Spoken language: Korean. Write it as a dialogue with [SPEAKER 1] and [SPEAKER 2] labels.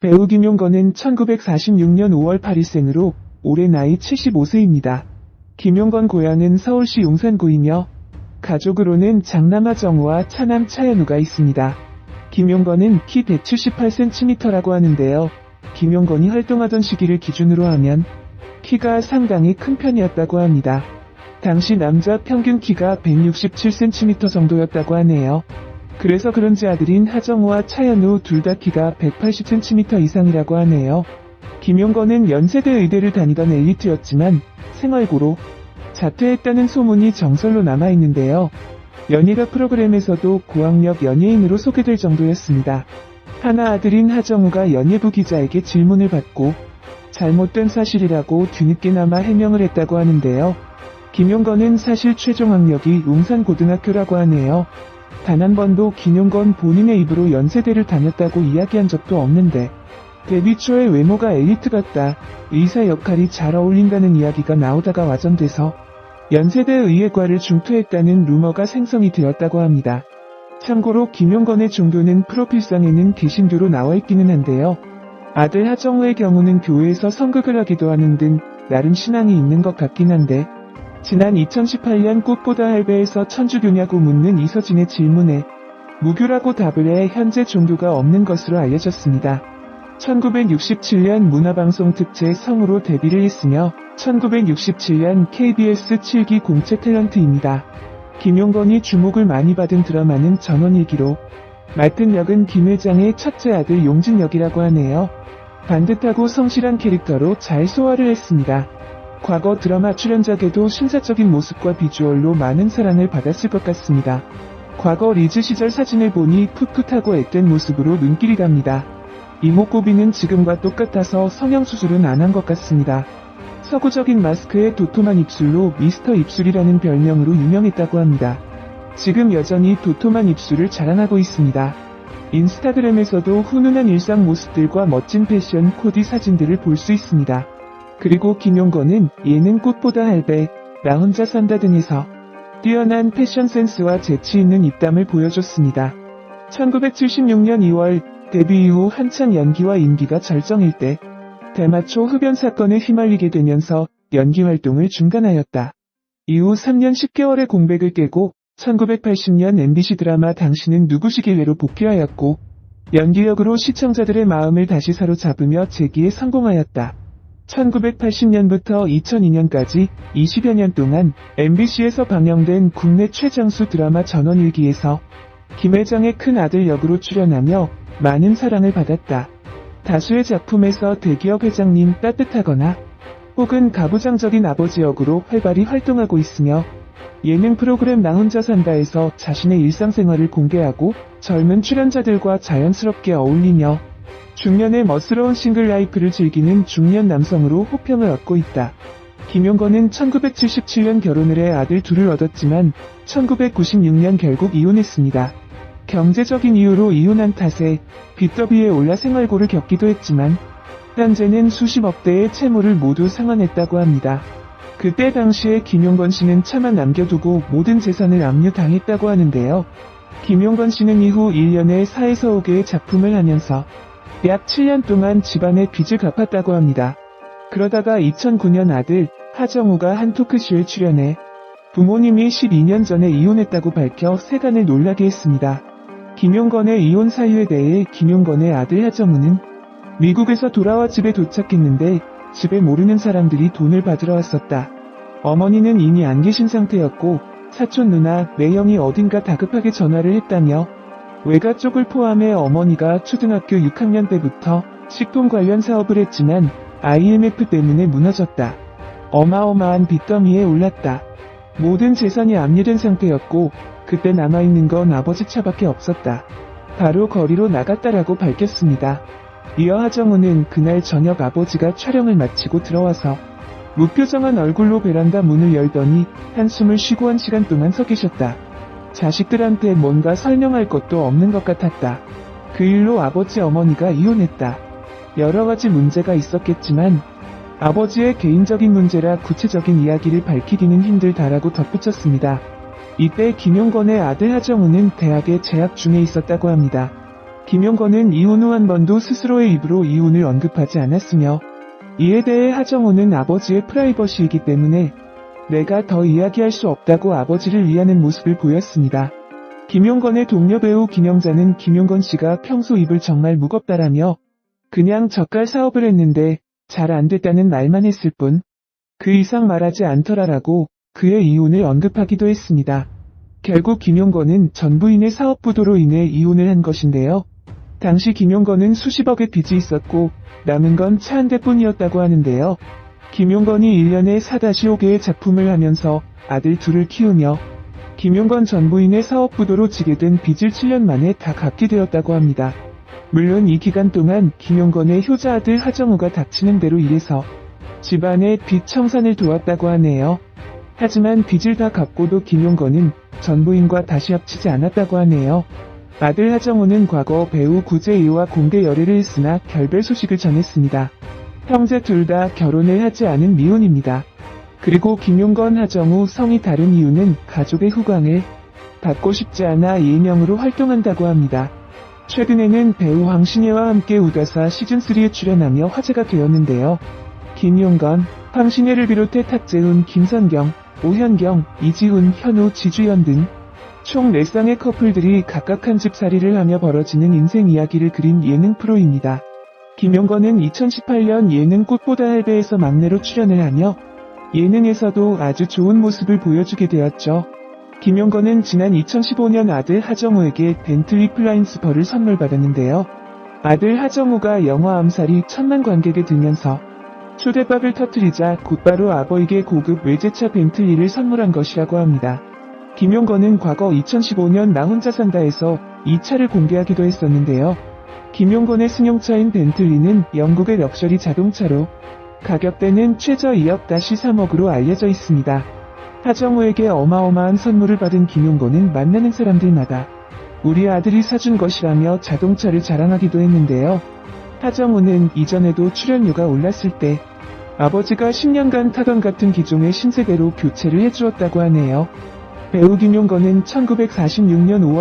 [SPEAKER 1] 배우 김용건은 1946년 5월 8일생으로 올해 나이 75세입니다. 김용건 고향은 서울시 용산구이며 가족으로는 장남아 정우와 차남 차현우가 있습니다. 김용건은 키 178cm라고 하는데요. 김용건이 활동하던 시기를 기준으로 하면 키가 상당히 큰 편이었다고 합니다. 당시 남자 평균 키가 167cm 정도였다고 하네요. 그래서 그런지 아들인 하정우와 차현우 둘 다 키가 180cm 이상이라고 하네요. 김용건은 연세대 의대를 다니던 엘리트였지만 생활고로 자퇴했다는 소문이 정설로 남아있는데요. 연예가 프로그램에서도 고학력 연예인으로 소개될 정도였습니다. 하나 아들인 하정우가 연예부 기자에게 질문을 받고 잘못된 사실이라고 뒤늦게나마 해명을 했다고 하는데요. 김용건은 사실 최종 학력이 용산고등학교라고 하네요. 단 한 번도 김용건 본인의 입으로 연세대를 다녔다고 이야기한 적도 없는데 데뷔 초에 외모가 엘리트 같다, 의사 역할이 잘 어울린다는 이야기가 나오다가 와전돼서 연세대 의예과를 중퇴했다는 루머가 생성이 되었다고 합니다. 참고로 김용건의 종교는 프로필상에는 개신교로 나와있기는 한데요. 아들 하정우의 경우는 교회에서 선극을 하기도 하는 등 나름 신앙이 있는 것 같긴 한데 지난 2018년 꽃보다 할배에서 천주교냐고 묻는 이서진의 질문에 무교라고 답을 해 현재 종교가 없는 것으로 알려졌습니다. 1967년 문화방송 특채 성우로 데뷔를 했으며 1967년 KBS 7기 공채 탤런트입니다. 김용건이 주목을 많이 받은 드라마는 전원일기로 맡은 역은 김 회장의 첫째 아들 용진 역이라고 하네요. 반듯하고 성실한 캐릭터로 잘 소화를 했습니다. 과거 드라마 출연작에도 신사적인 모습과 비주얼로 많은 사랑을 받았을 것 같습니다. 과거 리즈 시절 사진을 보니 풋풋하고 앳된 모습으로 눈길이 갑니다. 이목구비는 지금과 똑같아서 성형수술은 안 한 것 같습니다. 서구적인 마스크에 도톰한 입술로 미스터 입술이라는 별명으로 유명했다고 합니다. 지금 여전히 도톰한 입술을 자랑하고 있습니다. 인스타그램에서도 훈훈한 일상 모습들과 멋진 패션 코디 사진들을 볼 수 있습니다. 그리고 김용건은 예능 꽃보다 할배, 나 혼자 산다 등에서 뛰어난 패션 센스와 재치 있는 입담을 보여줬습니다. 1976년 2월 데뷔 이후 한창 연기와 인기가 절정일 때 대마초 흡연 사건에 휘말리게 되면서 연기 활동을 중단하였다. 이후 3년 10개월의 공백을 깨고 1980년 MBC 드라마 당신은 누구시길래로 복귀하였고 연기력으로 시청자들의 마음을 다시 사로잡으며 재기에 성공하였다. 1980년부터 2002년까지 20여 년 동안 MBC에서 방영된 국내 최장수 드라마 전원일기에서 김 회장의 큰 아들 역으로 출연하며 많은 사랑을 받았다. 다수의 작품에서 대기업 회장님 따뜻하거나 혹은 가부장적인 아버지 역으로 활발히 활동하고 있으며 예능 프로그램 나 혼자 산다에서 자신의 일상생활을 공개하고 젊은 출연자들과 자연스럽게 어울리며 중년의 멋스러운 싱글 라이프를 즐기는 중년 남성으로 호평을 얻고 있다. 김용건은 1977년 결혼을 해 아들 둘을 얻었지만 1996년 결국 이혼했습니다. 경제적인 이유로 이혼한 탓에 빚더비에 올라 생활고를 겪기도 했지만 현재는 수십억 대의 채무를 모두 상환했다고 합니다. 그때 당시에 김용건 씨는 차마 남겨두고 모든 재산을 압류당했다고 하는데요. 김용건 씨는 이후 1년에 4에서 5개의 작품을 하면서 약 7년 동안 집안의 빚을 갚았다고 합니다. 그러다가 2009년 아들 하정우가 한 토크쇼에 출연해 부모님이 12년 전에 이혼했다고 밝혀 세간을 놀라게 했습니다. 김용건의 이혼 사유에 대해 김용건의 아들 하정우는 미국에서 돌아와 집에 도착했는데 집에 모르는 사람들이 돈을 받으러 왔었다. 어머니는 이미 안 계신 상태였고 사촌 누나, 매형이 어딘가 다급하게 전화를 했다며 외가 쪽을 포함해 어머니가 초등학교 6학년 때부터 식품 관련 사업을 했지만 IMF 때문에 무너졌다. 어마어마한 빚더미에 올랐다. 모든 재산이 압류된 상태였고 그때 남아있는 건 아버지 차밖에 없었다. 바로 거리로 나갔다라고 밝혔습니다. 이어 하정우는 그날 저녁 아버지가 촬영을 마치고 들어와서 무표정한 얼굴로 베란다 문을 열더니 한숨을 쉬고 1시간 동안 서 계셨다. 자식들한테 뭔가 설명할 것도 없는 것 같았다. 그 일로 아버지 어머니가 이혼했다. 여러가지 문제가 있었겠지만 아버지의 개인적인 문제라 구체적인 이야기를 밝히기는 힘들다라고 덧붙였습니다. 이때 김용건의 아들 하정우는 대학에 재학 중에 있었다고 합니다. 김용건은 이혼 후 한 번도 스스로의 입으로 이혼을 언급하지 않았으며 이에 대해 하정우는 아버지의 프라이버시이기 때문에 내가 더 이야기할 수 없다고 아버지를 위하는 모습을 보였습니다. 김용건의 동료 배우 김영자는 김용건 씨가 평소 입을 정말 무겁다라며 그냥 젓갈 사업을 했는데 잘 안 됐다는 말만 했을 뿐 그 이상 말하지 않더라라고 그의 이혼을 언급하기도 했습니다. 결국 김용건은 전 부인의 사업 부도로 인해 이혼을 한 것인데요. 당시 김용건은 수십억의 빚이 있었고 남은 건 차 한 대뿐이었다고 하는데요. 김용건이 1년에 4-5개의 작품을 하면서 아들 둘을 키우며 김용건 전 부인의 사업 부도로 지게 된 빚을 7년 만에 다 갚게 되었다고 합니다. 물론 이 기간 동안 김용건의 효자 아들 하정우가 닥치는 대로 일해서 집안의 빚 청산을 도왔다고 하네요. 하지만 빚을 다 갚고도 김용건은 전 부인과 다시 합치지 않았다고 하네요. 아들 하정우는 과거 배우 구재희와 공개 열애를 했으나 결별 소식을 전했습니다. 형제 둘 다 결혼을 하지 않은 미혼입니다. 그리고 김용건 하정우 성이 다른 이유는 가족의 후광을 받고 싶지 않아 예명으로 활동한다고 합니다. 최근에는 배우 황신혜와 함께 우다사 시즌3에 출연하며 화제가 되었는데요. 김용건, 황신혜를 비롯해 탁재훈, 김선경, 오현경, 이지훈, 현우, 지주연 등 총 4쌍의 커플들이 각각 한 집 살이를 하며 벌어지는 인생 이야기를 그린 예능 프로입니다. 김용건은 2018년 예능 꽃보다 할배에서 막내로 출연을 하며 예능에서도 아주 좋은 모습을 보여주게 되었죠. 김용건은 지난 2015년 아들 하정우에게 벤틀리 플라잉스퍼를 선물 받았는데요. 아들 하정우가 영화 암살이 1000만 관객에 들면서 초대박을 터뜨리자 곧바로 아버에게 고급 외제차 벤틀리를 선물한 것이라고 합니다. 김용건은 과거 2015년 나 혼자 산다에서 이 차를 공개하기도 했었는데요. 김용건의 승용차인 벤틀리는 영국의 럭셔리 자동차로 가격대는 최저 2억-3억으로 알려져 있습니다. 하정우에게 어마어마한 선물을 받은 김용건은 만나는 사람들마다 우리 아들이 사준 것이라며 자동차를 자랑하기도 했는데요. 하정우는 이전에도 출연료가 올랐을 때 아버지가 10년간 타던 같은 기종의 신세대로 교체를 해주었다고 하네요. 배우 김용건은 1946년 5월